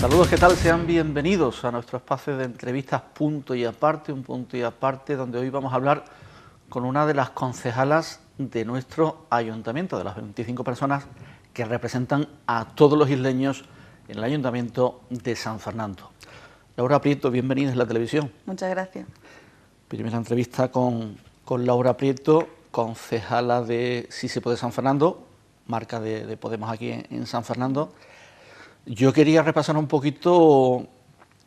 Saludos, ¿qué tal? Sean bienvenidos a nuestro espacio de entrevistas Punto y Aparte, un punto y aparte donde hoy vamos a hablar con una de las concejalas de nuestro ayuntamiento, de las 25 personas que representan a todos los isleños en el ayuntamiento de San Fernando. Laura Prieto, bienvenida a la televisión. Muchas gracias. Primera entrevista con Laura Prieto, concejala de Si se puede San Fernando, marca de Podemos aquí en San Fernando. Yo quería repasar un poquito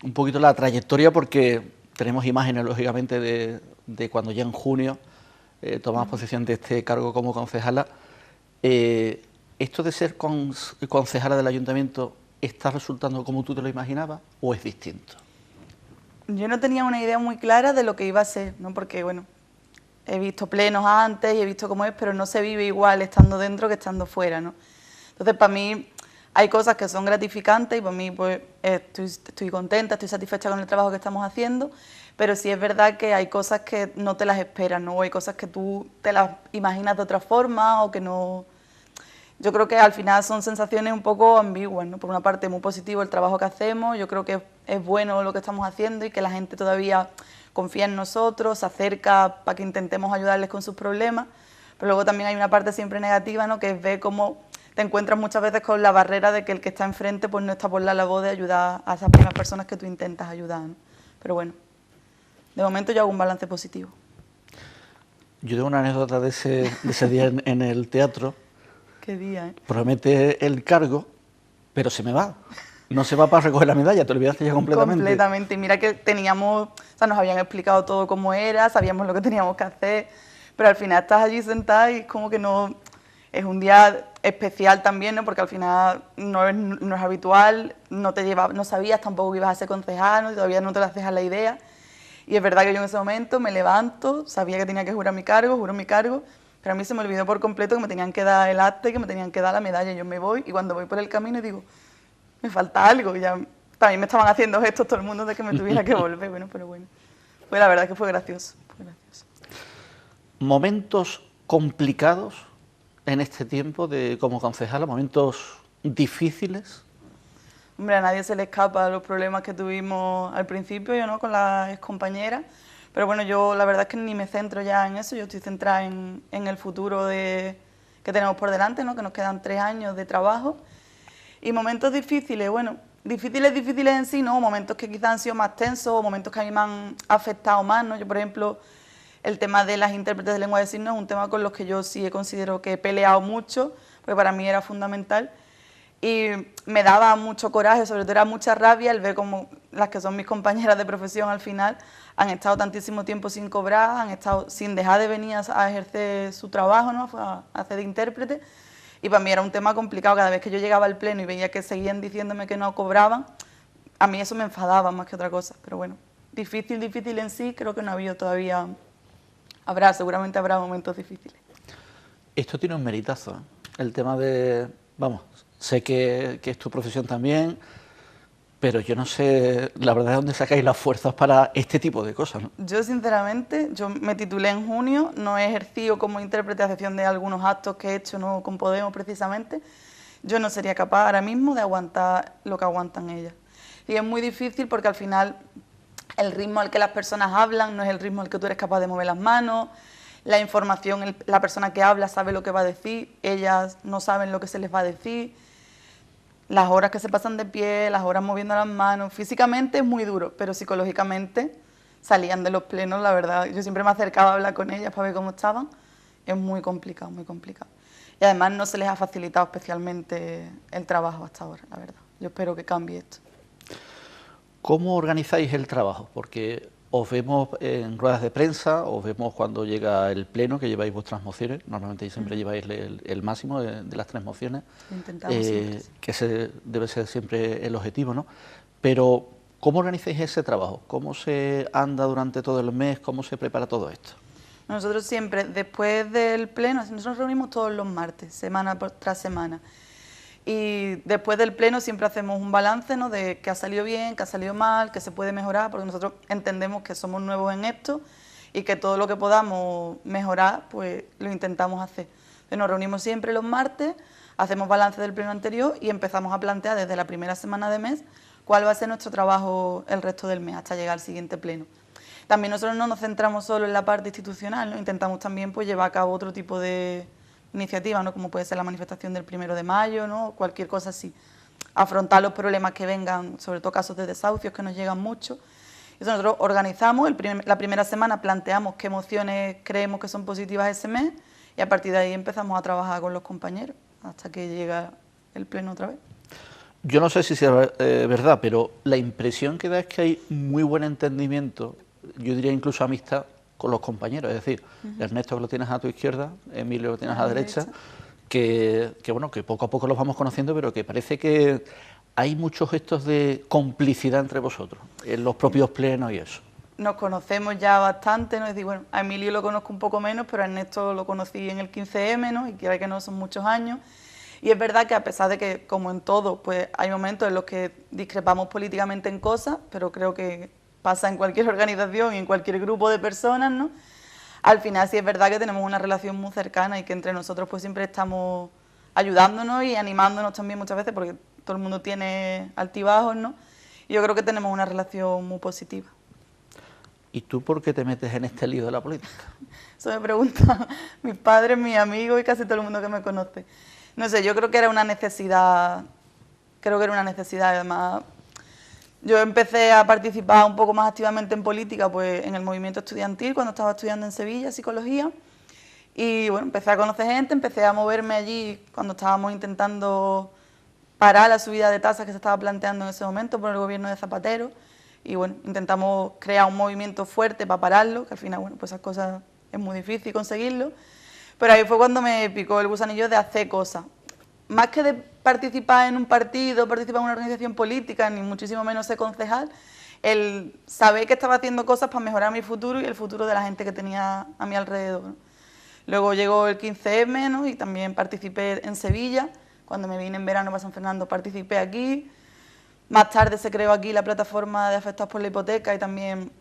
la trayectoria porque tenemos imágenes, lógicamente, de cuando ya en junio tomamos posesión de este cargo como concejala. ¿Esto de ser concejala del ayuntamiento está resultando como tú te lo imaginabas o es distinto? Yo no tenía una idea muy clara de lo que iba a ser, ¿no? Porque, bueno, he visto plenos antes y he visto cómo es, pero no se vive igual estando dentro que estando fuera, ¿no? Entonces, para mí hay cosas que son gratificantes y para mí pues estoy contenta, estoy satisfecha con el trabajo que estamos haciendo, pero sí es verdad que hay cosas que no te las esperas, ¿no? O hay cosas que tú te las imaginas de otra forma o que no. Yo creo que al final son sensaciones un poco ambiguas, ¿no? Por una parte muy positivo el trabajo que hacemos, yo creo que es bueno lo que estamos haciendo y que la gente todavía confía en nosotros, se acerca para que intentemos ayudarles con sus problemas, pero luego también hay una parte siempre negativa, ¿no? Que es ver cómo te encuentras muchas veces con la barrera de que el que está enfrente pues no está por la labor de ayudar a esas mismas personas que tú intentas ayudar, ¿no? Pero bueno, de momento yo hago un balance positivo. Yo tengo una anécdota de ese día en el teatro. Qué día, ¿eh? Promete el cargo, pero se me va. No se va para recoger la medalla, te olvidaste ya completamente. Completamente. Y mira que teníamos, o sea, nos habían explicado todo cómo era, sabíamos lo que teníamos que hacer, pero al final estás allí sentada y es como que no. Es un día especial también, ¿no? Porque al final no es habitual, no sabías tampoco que ibas a ser concejal, ¿no? Todavía no te lo haces a la idea. Y es verdad que yo en ese momento me levanto, sabía que tenía que jurar mi cargo, juro mi cargo, pero a mí se me olvidó por completo que me tenían que dar el acta y que me tenían que dar la medalla. Yo me voy y cuando voy por el camino digo, me falta algo. Y ya también me estaban haciendo gestos todo el mundo de que me tuviera que volver. Bueno, pero bueno, pues la verdad es que fue gracioso. Momentos complicados en este tiempo como concejala, momentos difíciles. Hombre, a nadie se le escapa los problemas que tuvimos al principio, yo no, con las excompañeras, pero bueno, yo la verdad es que ni me centro ya en eso, yo estoy centrada en el futuro que tenemos por delante, ¿no? Que nos quedan 3 años de trabajo. Y momentos difíciles, bueno, difíciles en sí, ¿no? Momentos que quizás han sido más tensos, o momentos que a mí me han afectado más, ¿no? Yo, por ejemplo, el tema de las intérpretes de lengua de signos es un tema con los que yo sí considero que he peleado mucho, porque para mí era fundamental. Y me daba mucho coraje, sobre todo era mucha rabia el ver cómo las que son mis compañeras de profesión al final han estado tantísimo tiempo sin cobrar, han estado sin dejar de venir a ejercer su trabajo, ¿no? A hacer de intérprete. Y para mí era un tema complicado, cada vez que yo llegaba al pleno y veía que seguían diciéndome que no cobraban, a mí eso me enfadaba más que otra cosa. Pero bueno, difícil en sí, creo que no ha habido todavía. Seguramente habrá momentos difíciles. Esto tiene un meritazo, ¿eh? El tema de, vamos, sé que es tu profesión también, pero yo no sé, la verdad, de dónde sacáis las fuerzas para este tipo de cosas, ¿no? Yo, sinceramente, yo me titulé en junio, no he ejercido como intérprete a excepción de algunos actos que he hecho, no con Podemos precisamente. Yo no sería capaz ahora mismo de aguantar lo que aguantan ellas. Y es muy difícil porque al final el ritmo al que las personas hablan no es el ritmo al que tú eres capaz de mover las manos, la información, la persona que habla sabe lo que va a decir, ellas no saben lo que se les va a decir, las horas que se pasan de pie, las horas moviendo las manos, físicamente es muy duro, pero psicológicamente salían de los plenos, la verdad, yo siempre me acercaba a hablar con ellas para ver cómo estaban, es muy complicado, muy complicado. Y además no se les ha facilitado especialmente el trabajo hasta ahora, la verdad. Yo espero que cambie esto. ¿Cómo organizáis el trabajo? Porque os vemos en ruedas de prensa, os vemos cuando llega el pleno, que lleváis vuestras mociones, normalmente siempre lleváis el máximo de las 3 mociones, Siempre, sí. que ese debe ser siempre el objetivo, ¿no? Pero, ¿cómo organizáis ese trabajo? ¿Cómo se anda durante todo el mes? ¿Cómo se prepara todo esto? Nosotros siempre, después del pleno, nosotros nos reunimos todos los martes, semana tras semana. Y después del pleno siempre hacemos un balance, ¿no? De qué ha salido bien, qué ha salido mal, qué se puede mejorar, porque nosotros entendemos que somos nuevos en esto y que todo lo que podamos mejorar, pues lo intentamos hacer. Entonces nos reunimos siempre los martes, hacemos balance del pleno anterior y empezamos a plantear desde la primera semana de mes cuál va a ser nuestro trabajo el resto del mes hasta llegar al siguiente pleno. También nosotros no nos centramos solo en la parte institucional, ¿no? Intentamos también pues, llevar a cabo otro tipo de iniciativas, ¿no? Como puede ser la manifestación del 1 de mayo, ¿no? Cualquier cosa así. Afrontar los problemas que vengan, sobre todo casos de desahucios que nos llegan mucho. Entonces nosotros organizamos, la primera semana planteamos qué emociones creemos que son positivas ese mes y a partir de ahí empezamos a trabajar con los compañeros hasta que llega el pleno otra vez. Yo no sé si sea verdad, pero la impresión que da es que hay muy buen entendimiento, yo diría incluso amistad con los compañeros, es decir, Ernesto que lo tienes a tu izquierda, Emilio que lo tienes a la derecha, que bueno, que poco a poco los vamos conociendo, pero que parece que hay muchos gestos de complicidad entre vosotros, en los propios plenos y eso. Nos conocemos ya bastante, ¿no? Es decir, bueno, a Emilio lo conozco un poco menos, pero a Ernesto lo conocí en el 15M, ¿no? Y quiera que no, son muchos años. Y es verdad que a pesar de que, como en todo, pues hay momentos en los que discrepamos políticamente en cosas, pero creo que pasa en cualquier organización y en cualquier grupo de personas, ¿no? Al final sí es verdad que tenemos una relación muy cercana y que entre nosotros pues siempre estamos ayudándonos y animándonos también muchas veces, porque todo el mundo tiene altibajos, ¿no? Y yo creo que tenemos una relación muy positiva. ¿Y tú por qué te metes en este lío de la política? Eso me preguntan mis padres, mis amigos y casi todo el mundo que me conoce. No sé, yo creo que era una necesidad, además. Yo empecé a participar un poco más activamente en política, pues en el movimiento estudiantil, cuando estaba estudiando en Sevilla, psicología. Y bueno, empecé a conocer gente, empecé a moverme allí cuando estábamos intentando parar la subida de tasas que se estaba planteando en ese momento por el gobierno de Zapatero. Y bueno, intentamos crear un movimiento fuerte para pararlo, que al final, bueno, pues esas cosas es muy difícil conseguirlo. Pero ahí fue cuando me picó el gusanillo de hacer cosas. Más que de participar en un partido, participar en una organización política, ni muchísimo menos ser concejal, el saber que estaba haciendo cosas para mejorar mi futuro y el futuro de la gente que tenía a mi alrededor, ¿no? Luego llegó el 15M, ¿no? Y también participé en Sevilla. Cuando me vine en verano para San Fernando participé aquí. Más tarde se creó aquí la plataforma de afectados por la hipoteca y también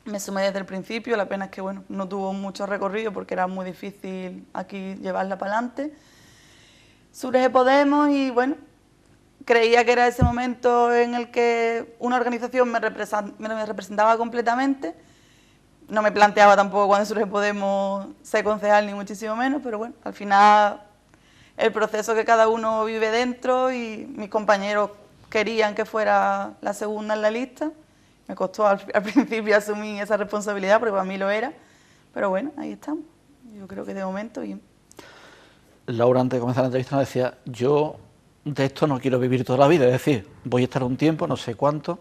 me sumé desde el principio. La pena es que bueno, no tuvo mucho recorrido porque era muy difícil aquí llevarla para adelante. Surge Podemos y bueno, creía que era ese momento en el que una organización me representaba completamente. No me planteaba tampoco cuando surge Podemos ser concejal ni muchísimo menos, pero bueno, al final el proceso que cada uno vive dentro y mis compañeros querían que fuera la segunda en la lista. Me costó al principio asumir esa responsabilidad porque para mí lo era, pero bueno, ahí estamos. Yo creo que de momento bien. Laura, antes de comenzar la entrevista, nos decía, yo de esto no quiero vivir toda la vida, es decir, voy a estar un tiempo, no sé cuánto,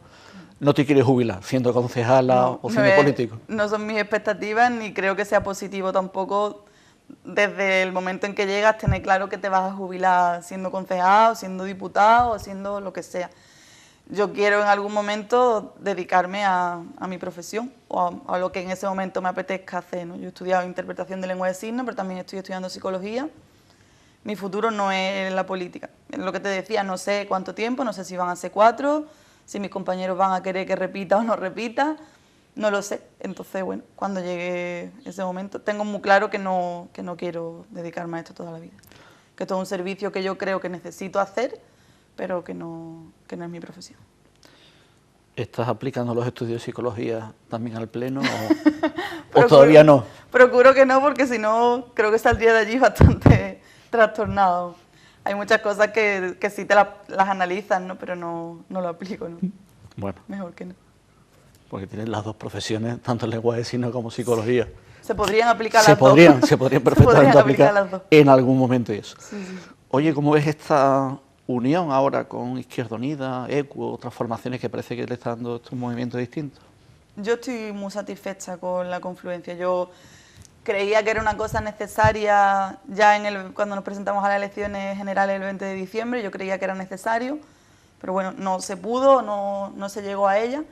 no te quieres jubilar siendo concejala o siendo político. No son mis expectativas ni creo que sea positivo tampoco desde el momento en que llegas tener claro que te vas a jubilar siendo concejal, siendo diputado o siendo lo que sea. Yo quiero en algún momento dedicarme a mi profesión o a lo que en ese momento me apetezca hacer, ¿no? Yo he estudiado interpretación de lengua de signos, pero también estoy estudiando psicología. Mi futuro no es la política. Lo que te decía, no sé cuánto tiempo, no sé si van a ser 4, si mis compañeros van a querer que repita o no repita, no lo sé. Entonces, bueno, cuando llegue ese momento, tengo muy claro que no quiero dedicarme a esto toda la vida. Que esto es un servicio que yo creo que necesito hacer, pero que no es mi profesión. ¿Estás aplicando los estudios de psicología también al pleno o todavía no? Procuro que no, porque si no, creo que saldría de allí bastante trastornado. Hay muchas cosas que sí te las analizas, ¿no? Pero no lo aplico, ¿no? Bueno. Mejor que no. Porque tienes las dos profesiones, tanto en lenguaje de signos como psicología. Se podrían aplicar las dos. Se podrían perfectamente aplicar en algún momento y eso. Sí. Oye, ¿cómo ves esta unión ahora con Izquierda Unida, ECUO, otras formaciones que parece que le están dando estos movimientos distintos? Yo estoy muy satisfecha con la confluencia. Yo creía que era una cosa necesaria ya cuando nos presentamos a las elecciones generales el 20 de diciembre, yo creía que era necesario, pero bueno, no se pudo, no se llegó a ella.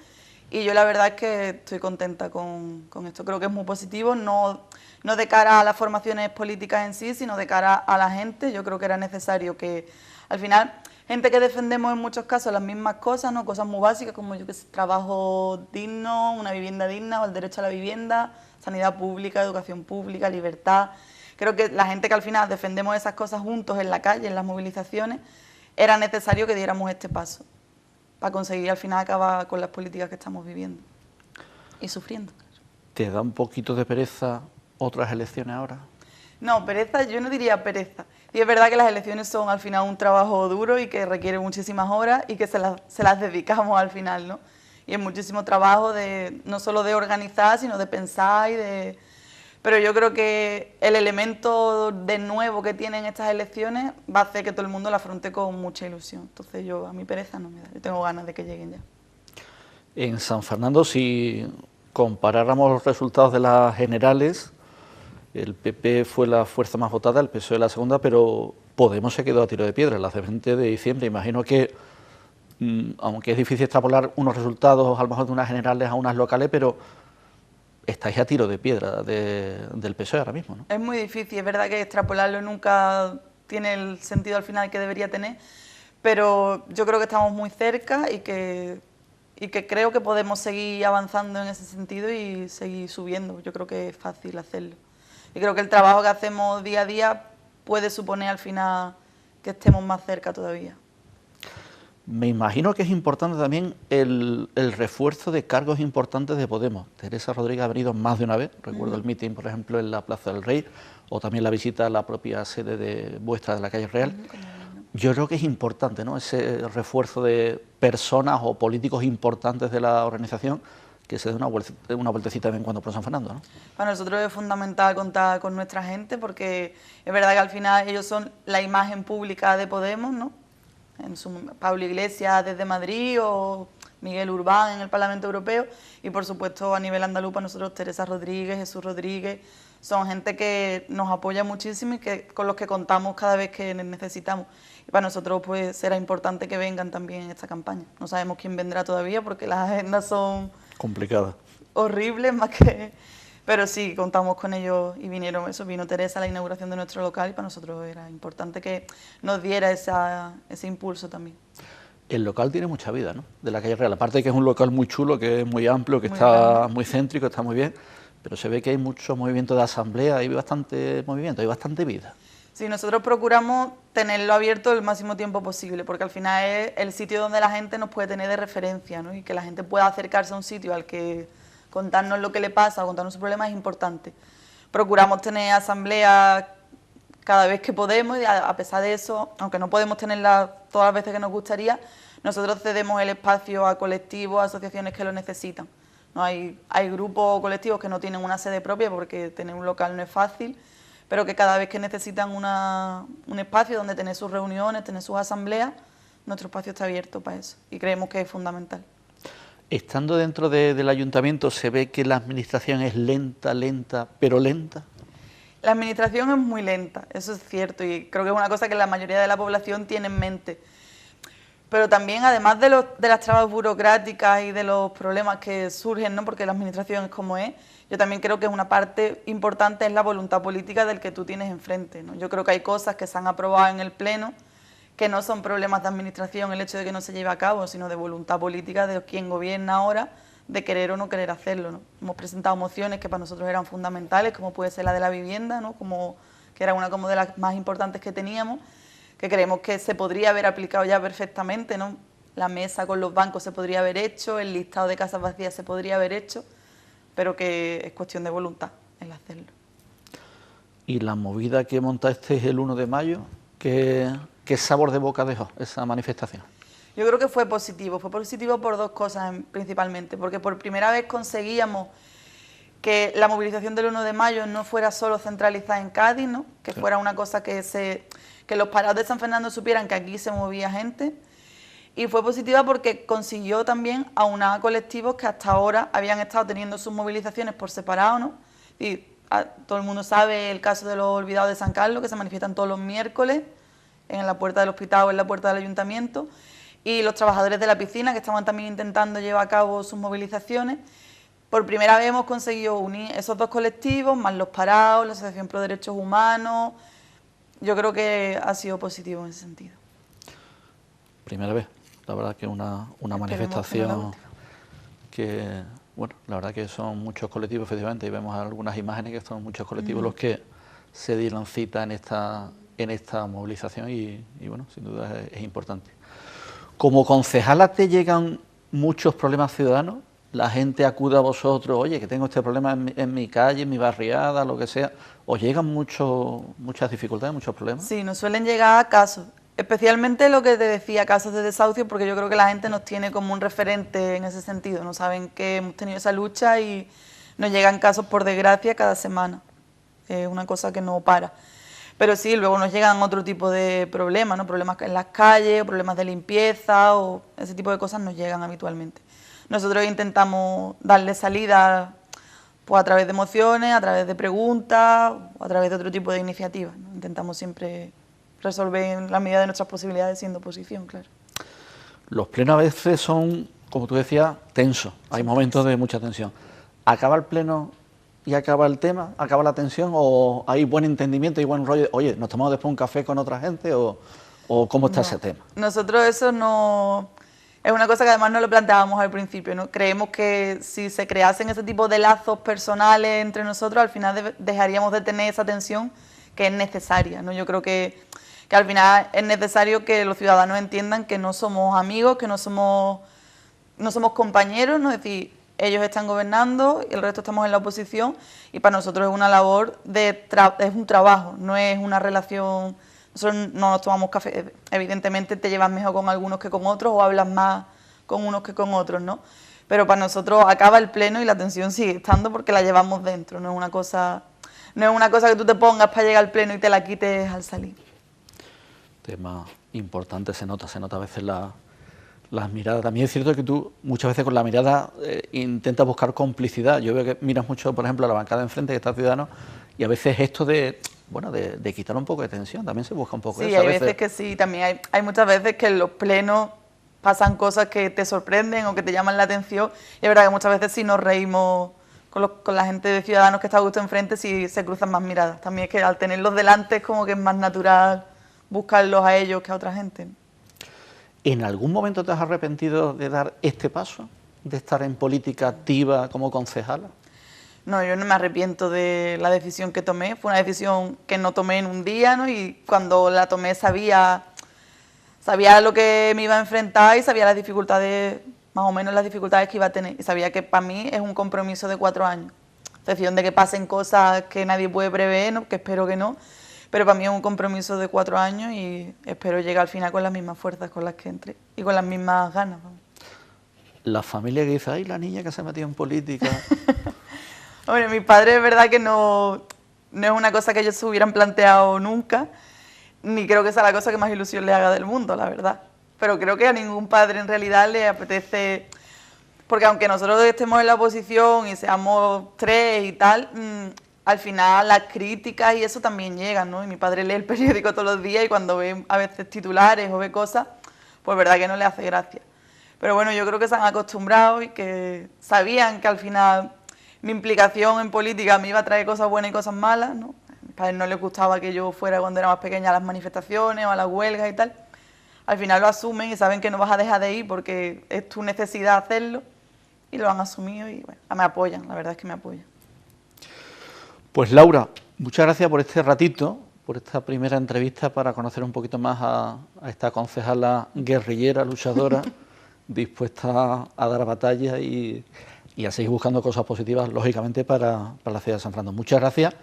Y yo la verdad es que estoy contenta con esto. Creo que es muy positivo, no de cara a las formaciones políticas en sí, sino de cara a la gente. Yo creo que era necesario que, al final, gente que defendemos en muchos casos las mismas cosas, ¿no? Cosas muy básicas como trabajo digno, una vivienda digna o el derecho a la vivienda, sanidad pública, educación pública, libertad. Creo que la gente que al final defendemos esas cosas juntos en la calle, en las movilizaciones, era necesario que diéramos este paso. para conseguir al final acabar con las políticas que estamos viviendo y sufriendo. ¿Te da un poquito de pereza otras elecciones ahora? No, pereza, yo no diría pereza. Y es verdad que las elecciones son al final un trabajo duro y que requiere muchísimas horas y que se las dedicamos al final, ¿no? Y es muchísimo trabajo no solo de organizar, sino de pensar Pero yo creo que el elemento de nuevo que tienen estas elecciones va a hacer que todo el mundo la afronte con mucha ilusión. Entonces a mí pereza no me da, yo tengo ganas de que lleguen ya. En San Fernando, si comparáramos los resultados de las generales, el PP fue la fuerza más votada, el PSOE la segunda, pero Podemos se quedó a tiro de piedra las de 20 de diciembre. Imagino que, aunque es difícil extrapolar unos resultados a lo mejor de unas generales a unas locales, pero estáis a tiro de piedra del PSOE ahora mismo, ¿no? Es muy difícil, es verdad que extrapolarlo nunca tiene el sentido al final que debería tener, pero yo creo que estamos muy cerca y que creo que podemos seguir avanzando en ese sentido y seguir subiendo. Yo creo que es fácil hacerlo. Y creo que el trabajo que hacemos día a día puede suponer al final que estemos más cerca todavía. Me imagino que es importante también el refuerzo de cargos importantes de Podemos. Teresa Rodríguez ha venido más de una vez, recuerdo el mitin, por ejemplo, en la Plaza del Rey, o también la visita a la propia sede de vuestra de la calle Real. Yo creo que es importante, ¿no?, ese refuerzo de personas o políticos importantes de la organización, que se dé una vueltecita de vez en cuando por San Fernando, ¿no? Para nosotros es fundamental contar con nuestra gente, porque es verdad que al final ellos son la imagen pública de Podemos, ¿no? Pablo Iglesias desde Madrid o Miguel Urbán en el Parlamento Europeo, y por supuesto a nivel andaluz para nosotros Teresa Rodríguez, Jesús Rodríguez, son gente que nos apoya muchísimo y con los que contamos cada vez que necesitamos. Y para nosotros pues será importante que vengan también en esta campaña. No sabemos quién vendrá todavía porque las agendas son complicadas, horribles más que... Pero sí, contamos con ellos y vino Teresa a la inauguración de nuestro local y para nosotros era importante que nos diera ese impulso también. El local tiene mucha vida, ¿no?, de la calle Real, aparte de que es un local muy chulo, que es muy amplio, que está muy céntrico, está muy bien, pero se ve que hay mucho movimiento de asamblea, hay bastante movimiento, hay bastante vida. Sí, nosotros procuramos tenerlo abierto el máximo tiempo posible, porque al final es el sitio donde la gente nos puede tener de referencia, ¿no?, y que la gente pueda acercarse a un sitio al que contarnos lo que le pasa o contarnos su problema es importante. Procuramos tener asambleas cada vez que podemos y a pesar de eso, aunque no podemos tenerlas todas las veces que nos gustaría, nosotros cedemos el espacio a colectivos, a asociaciones que lo necesitan. ¿No? Hay grupos o colectivos que no tienen una sede propia porque tener un local no es fácil, pero que cada vez que necesitan un espacio donde tener sus reuniones, tener sus asambleas, nuestro espacio está abierto para eso y creemos que es fundamental. Estando dentro del ayuntamiento, ¿se ve que la administración es lenta, pero lenta? La administración es muy lenta, eso es cierto, y creo que es una cosa que la mayoría de la población tiene en mente. Pero también, además de las trabas burocráticas y de los problemas que surgen, ¿no?, porque la administración es como es, yo también creo que una parte importante es la voluntad política del que tú tienes enfrente, ¿no? Yo creo que hay cosas que se han aprobado en el Pleno que no son problemas de administración el hecho de que no se lleve a cabo, sino de voluntad política de quien gobierna ahora, de querer o no querer hacerlo, ¿no? Hemos presentado mociones que para nosotros eran fundamentales, como puede ser la de la vivienda, ¿no?, que era una como de las más importantes que teníamos, que creemos que se podría haber aplicado ya perfectamente, ¿no? La mesa con los bancos se podría haber hecho, el listado de casas vacías se podría haber hecho, pero que es cuestión de voluntad el hacerlo. ¿Y la movida que montaste el 1 de mayo, qué sabor de boca dejó esa manifestación? Yo creo que fue positivo por dos cosas principalmente, porque por primera vez conseguíamos que la movilización del 1 de mayo no fuera solo centralizada en Cádiz, ¿no?, que fuera una cosa que los parados de San Fernando supieran que aquí se movía gente, y fue positiva porque consiguió también aunar colectivos que hasta ahora habían estado teniendo sus movilizaciones por separado, ¿no? Y todo el mundo sabe el caso de los olvidados de San Carlos, que se manifiestan todos los miércoles en la puerta del hospital o en la puerta del ayuntamiento, y los trabajadores de la piscina, que estaban también intentando llevar a cabo sus movilizaciones. Por primera vez hemos conseguido unir esos dos colectivos, más los parados, la Asociación Pro Derechos Humanos. Yo creo que ha sido positivo en ese sentido. Primera vez, la verdad que una manifestación que, bueno, la verdad que son muchos colectivos, efectivamente, y vemos algunas imágenes que son muchos colectivos los que se dieron cita en esta movilización y bueno, sin duda es importante. Como concejala, ¿te llegan muchos problemas ciudadanos? La gente acude a vosotros, oye, que tengo este problema en mi calle, en mi barriada, lo que sea. ¿Os llegan muchas dificultades, muchos problemas? Sí, nos suelen llegar casos, especialmente lo que te decía, casos de desahucio, porque yo creo que la gente nos tiene como un referente en ese sentido, no saben que hemos tenido esa lucha y nos llegan casos, por desgracia, cada semana. Es una cosa que no para. Pero sí, luego nos llegan otro tipo de problemas, ¿no? Problemas en las calles, problemas de limpieza o ese tipo de cosas nos llegan habitualmente. Nosotros intentamos darle salida pues, a través de mociones, a través de preguntas o a través de otro tipo de iniciativas, ¿no? Intentamos siempre resolver en la medida de nuestras posibilidades siendo oposición, claro. Los plenos a veces son, como tú decías, tensos. Hay momentos de mucha tensión. ¿Acaba el pleno y acaba el tema, acaba la tensión, o hay buen entendimiento y buen rollo? Oye, ¿nos tomamos después un café con otra gente o cómo está ese tema? Nosotros eso no... Es una cosa que además no lo planteábamos al principio, ¿no? Creemos que si se creasen ese tipo de lazos personales entre nosotros, al final dejaríamos de tener esa tensión que es necesaria, ¿no? Yo creo que al final es necesario que los ciudadanos entiendan que no somos amigos, que no somos compañeros, ¿no? Es decir, ellos están gobernando y el resto estamos en la oposición y para nosotros es una labor, es un trabajo, no es una relación. Nosotros no nos tomamos café, evidentemente te llevas mejor con algunos que con otros o hablas más con unos que con otros, ¿no? Pero para nosotros acaba el pleno y la tensión sigue estando porque la llevamos dentro, no es una cosa que tú te pongas para llegar al pleno y te la quites al salir. Tema importante, se nota a veces las miradas. También es cierto que tú muchas veces con la mirada intentas buscar complicidad. Yo veo que miras mucho, por ejemplo, a la bancada de enfrente, que está Ciudadanos, y a veces esto de quitar un poco de tensión, también se busca un poco eso. Sí, hay veces que sí, también hay muchas veces que en los plenos pasan cosas que te sorprenden o que te llaman la atención, y es verdad que muchas veces sí nos reímos con la gente de Ciudadanos que está justo enfrente, sí se cruzan más miradas. También es que al tenerlos delante es como que es más natural buscarlos a ellos que a otra gente. ¿En algún momento te has arrepentido de dar este paso, de estar en política activa como concejala? No, yo no me arrepiento de la decisión que tomé. Fue una decisión que no tomé en un día, ¿no? Y cuando la tomé sabía lo que me iba a enfrentar y sabía las dificultades, más o menos las dificultades que iba a tener. Y sabía que para mí es un compromiso de 4 años. Excepción de que pasen cosas que nadie puede prever, ¿no? Que espero que no. Pero para mí es un compromiso de 4 años y espero llegar al final con las mismas fuerzas con las que entré y con las mismas ganas. Vamos. La familia que dice, ay, la niña que se ha metido en política... Bueno, mis padres es verdad que no es una cosa que ellos se hubieran planteado nunca, ni creo que sea la cosa que más ilusión les haga del mundo, la verdad. Pero creo que a ningún padre en realidad le apetece, porque aunque nosotros estemos en la oposición y seamos 3 y tal, al final las críticas y eso también llegan, ¿no? Y mi padre lee el periódico todos los días y cuando ve a veces titulares o ve cosas, pues verdad que no le hace gracia. Pero bueno, yo creo que se han acostumbrado y que sabían que al final mi implicación en política me iba a traer cosas buenas y cosas malas, ¿no? A mis padres no les gustaba que yo fuera cuando era más pequeña a las manifestaciones o a las huelgas y tal. Al final lo asumen y saben que no vas a dejar de ir porque es tu necesidad hacerlo y lo han asumido y bueno, me apoyan, la verdad es que me apoyan. Pues Laura, muchas gracias por este ratito, por esta primera entrevista para conocer un poquito más a esta concejala guerrillera, luchadora, dispuesta a dar batalla y a seguir buscando cosas positivas, lógicamente, para la ciudad de San Fernando. Muchas gracias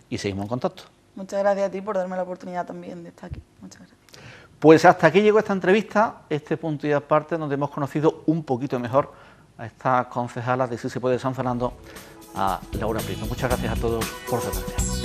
y seguimos en contacto. Muchas gracias a ti por darme la oportunidad también de estar aquí. Muchas gracias. Pues hasta aquí llegó esta entrevista, este punto y aparte, donde hemos conocido un poquito mejor a esta concejala de Sí se puede San Fernando, a Laura Prieto. Muchas gracias a todos por su atención.